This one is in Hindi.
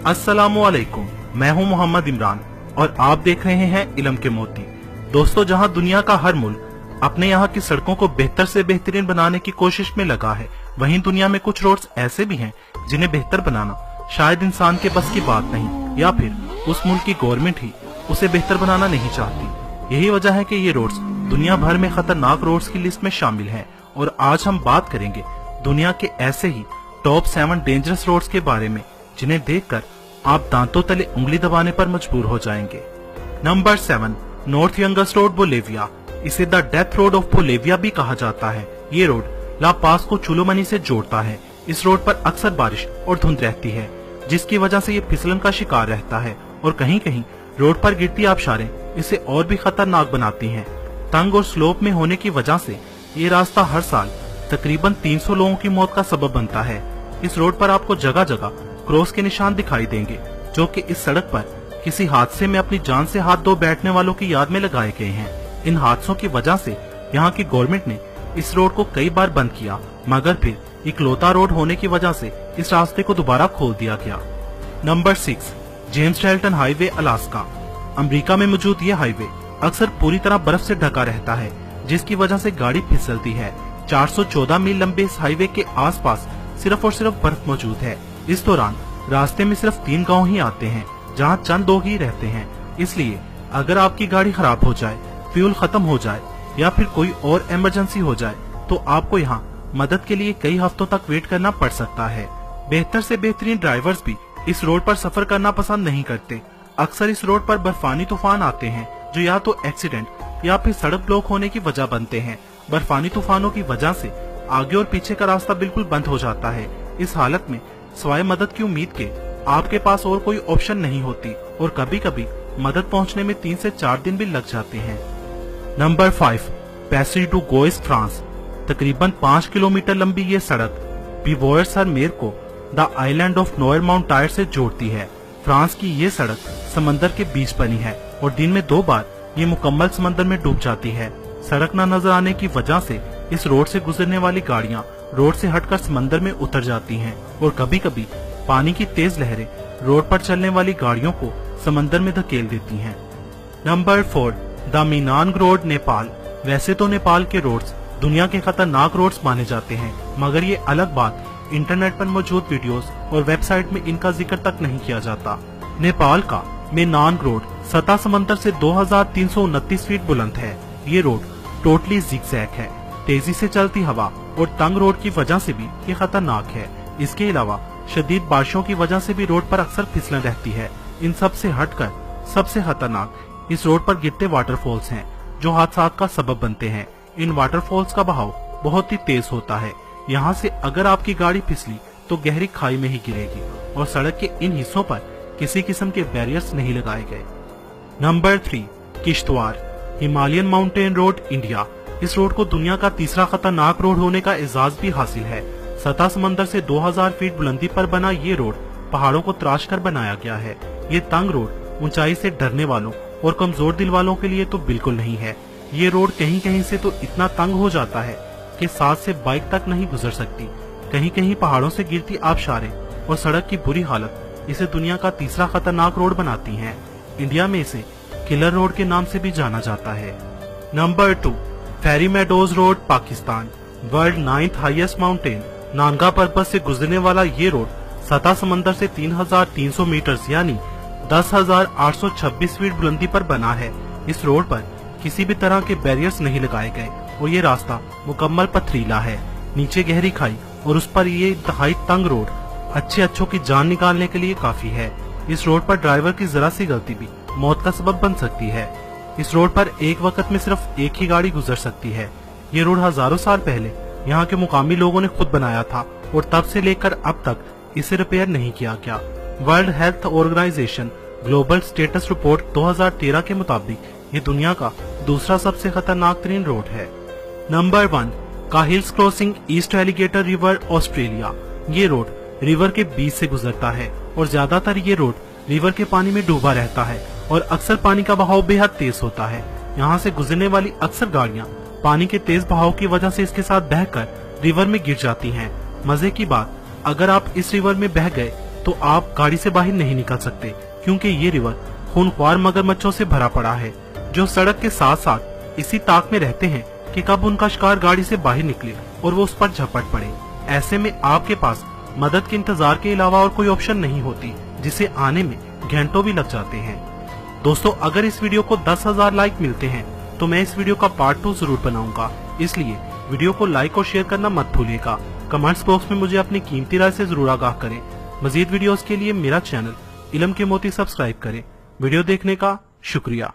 अस्सलामुअलैकुम, मैं हूं मोहम्मद इमरान और आप देख रहे हैं इल्म के मोती। दोस्तों, जहां दुनिया का हर मुल्क अपने यहाँ की सड़कों को बेहतर से बेहतरीन बनाने की कोशिश में लगा है, वहीं दुनिया में कुछ रोड्स ऐसे भी हैं जिन्हें बेहतर बनाना शायद इंसान के बस की बात नहीं, या फिर उस मुल्क की गवर्नमेंट ही उसे बेहतर बनाना नहीं चाहती। यही वजह है कि ये रोड्स दुनिया भर में खतरनाक रोड्स की लिस्ट में शामिल हैं और आज हम बात करेंगे दुनिया के ऐसे ही टॉप 7 डेंजरस रोड्स के बारे में जिन्हें देखकर आप दांतों तले उंगली दबाने पर मजबूर हो जाएंगे। Number 7, North Yungas Road, Bolivia. इसे the death road of Bolivia भी कहा जाता है। ये रोड ला पास को चुलोमनी से जोड़ता है। इस रोड पर अक्सर बारिश और धुंध रहती है, जिसकी वजह से ये फिसलन का शिकार रहता है और कहीं कहीं रोड पर गिरती आबशारें इसे और भी खतरनाक बनाती हैं। तंग और स्लोप में होने की वजह से ये रास्ता हर साल तकरीबन 300 लोगों की मौत का सबब बनता है। इस रोड पर आपको जगह जगह क्रॉस के निशान दिखाई देंगे, जो कि इस सड़क पर किसी हादसे में अपनी जान से हाथ धो बैठने वालों की याद में लगाए गए हैं। इन हादसों की वजह से यहाँ की गवर्नमेंट ने इस रोड को कई बार बंद किया, मगर फिर इकलौता रोड होने की वजह से इस रास्ते को दोबारा खोल दिया गया। Number 6, James Dalton highway, Alaska. America में मौजूद ये हाईवे अक्सर पूरी तरह बर्फ से ढका रहता है, जिसकी वजह से गाड़ी फिसलती है। 414 मील लंबे इस हाईवे के आसपास सिर्फ और सिर्फ बर्फ मौजूद है। इस दौरान रास्ते में सिर्फ 3 गांव ही आते हैं, जहां चंद लोग ही रहते हैं। इसलिए अगर आपकी गाड़ी खराब हो जाए, फ्यूल खत्म हो जाए या फिर कोई और इमरजेंसी हो जाए, तो आपको यहाँ मदद के लिए कई हफ्तों तक वेट करना पड़ सकता है। बेहतर से बेहतरीन ड्राइवर्स भी इस रोड पर सफर करना पसंद नहीं करते। अक्सर इस रोड पर बर्फानी तूफान आते हैं, जो या तो एक्सीडेंट या फिर सड़क ब्लॉक होने की वजह बनते हैं। बर्फानी तूफानों की वजह से आगे और पीछे का रास्ता बिल्कुल बंद हो जाता है। इस हालत में सिवाय मदद की उम्मीद के आपके पास और कोई ऑप्शन नहीं होती और कभी कभी मदद पहुंचने में 3 से 4 दिन भी लग जाते हैं। Number 5, Passage du Gois, France. तकरीबन 5 किलोमीटर लंबी ये सड़क बिवोयर-सर-मेर को द आइलैंड ऑफ नोयर-माउंटायर से जोड़ती है। फ्रांस की ये सड़क समंदर के बीच बनी है और दिन में 2 बार ये मुकम्मल समंदर में डूब जाती है। सड़क न नजर आने की वजह से इस रोड से गुजरने वाली गाड़ियां रोड से हटकर समंदर में उतर जाती हैं और कभी कभी पानी की तेज लहरें रोड पर चलने वाली गाड़ियों को समंदर में धकेल देती हैं। Number 4, the Manang road, Nepal. वैसे तो नेपाल के रोड्स दुनिया के खतरनाक रोड्स माने जाते हैं, मगर ये अलग बात इंटरनेट पर मौजूद वीडियोस और वेबसाइट में इनका जिक्र तक नहीं किया जाता। नेपाल का मेनांग रोड सतह समंदर से 2329 फीट बुलंद है। ये रोड टोटली जिगजैग है। तेजी से चलती हवा और तंग रोड की वजह से भी ये खतरनाक है। इसके अलावा शदीद बारिशों की वजह से भी रोड पर अक्सर फिसलन रहती है। इन सब से हटकर सबसे खतरनाक इस रोड पर गिरते वाटरफॉल्स हैं, जो हादसात का सबब बनते हैं। इन वाटरफॉल्स का बहाव बहुत ही तेज होता है। यहाँ से अगर आपकी गाड़ी फिसली तो गहरी खाई में ही गिरेगी और सड़क के इन हिस्सों पर किसी किस्म के बैरियर्स नहीं लगाए गए। Number 3, Kishtwar, Himalayan mountain road, India. इस रोड को दुनिया का तीसरा खतरनाक रोड होने का एजाज भी हासिल है। सतह समंदर से 2000 फीट बुलंदी पर बना ये रोड पहाड़ों को तराश कर बनाया गया है। ये तंग रोड ऊंचाई से डरने वालों और कमजोर दिल वालों के लिए तो बिल्कुल नहीं है। ये रोड कहीं कहीं से तो इतना तंग हो जाता है कि साथ से बाइक तक नहीं गुजर सकती। कहीं कहीं पहाड़ों से गिरती आबशारें और सड़क की बुरी हालत इसे दुनिया का तीसरा खतरनाक रोड बनाती है। इंडिया में इसे किलर रोड के नाम से भी जाना जाता है। Number 2, Fairy Meadows Road, Pakistan. World 9th highest mountain Nanga Parbat से गुजरने वाला ये रोड सतह समंदर से 3300 मीटर यानी 10,826 फीट बुलंदी पर बना है। इस रोड पर किसी भी तरह के बैरियर्स नहीं लगाए गए और ये रास्ता मुकम्मल पथरीला है। नीचे गहरी खाई और उस पर ये इंतहाई तंग रोड अच्छों की जान निकालने के लिए काफी है। इस रोड पर ड्राइवर की जरा सी गलती भी मौत का सबब बन सकती है। इस रोड पर एक वक्त में सिर्फ एक ही गाड़ी गुजर सकती है। ये रोड हजारों साल पहले यहाँ के मुकामी लोगों ने खुद बनाया था और तब से लेकर अब तक इसे रिपेयर नहीं किया गया। World Health Organization Global Status Report 2013 के मुताबिक ये दुनिया का दूसरा सबसे खतरनाक तरीन रोड है। Number 1, Cahills Crossing, East Alligator River, Australia. ये रोड रिवर के बीच से गुजरता है और ज्यादातर ये रोड रिवर के पानी में डूबा रहता है और अक्सर पानी का बहाव बेहद तेज होता है। यहाँ से गुजरने वाली अक्सर गाड़ियाँ पानी के तेज बहाव की वजह से इसके साथ बहकर रिवर में गिर जाती हैं। मजे की बात, अगर आप इस रिवर में बह गए तो आप गाड़ी से बाहर नहीं निकल सकते, क्योंकि ये रिवर खूनख्वार मगरमच्छों से भरा पड़ा है, जो सड़क के साथ साथ इसी ताक में रहते हैं कि कब उनका शिकार गाड़ी से बाहर निकले और वो उस पर झपट पड़े। ऐसे में आपके पास मदद के इंतजार के अलावा और कोई ऑप्शन नहीं होती, जिसे आने में घंटों भी लग जाते हैं। दोस्तों, अगर इस वीडियो को 10,000 लाइक मिलते हैं तो मैं इस वीडियो का पार्ट 2 जरूर बनाऊंगा, इसलिए वीडियो को लाइक और शेयर करना मत भूलिएगा। कमेंट्स बॉक्स में मुझे अपनी कीमती राय से जरूर आगाह करें। मजीद वीडियोस के लिए मेरा चैनल इल्म के मोती सब्सक्राइब करें। वीडियो देखने का शुक्रिया।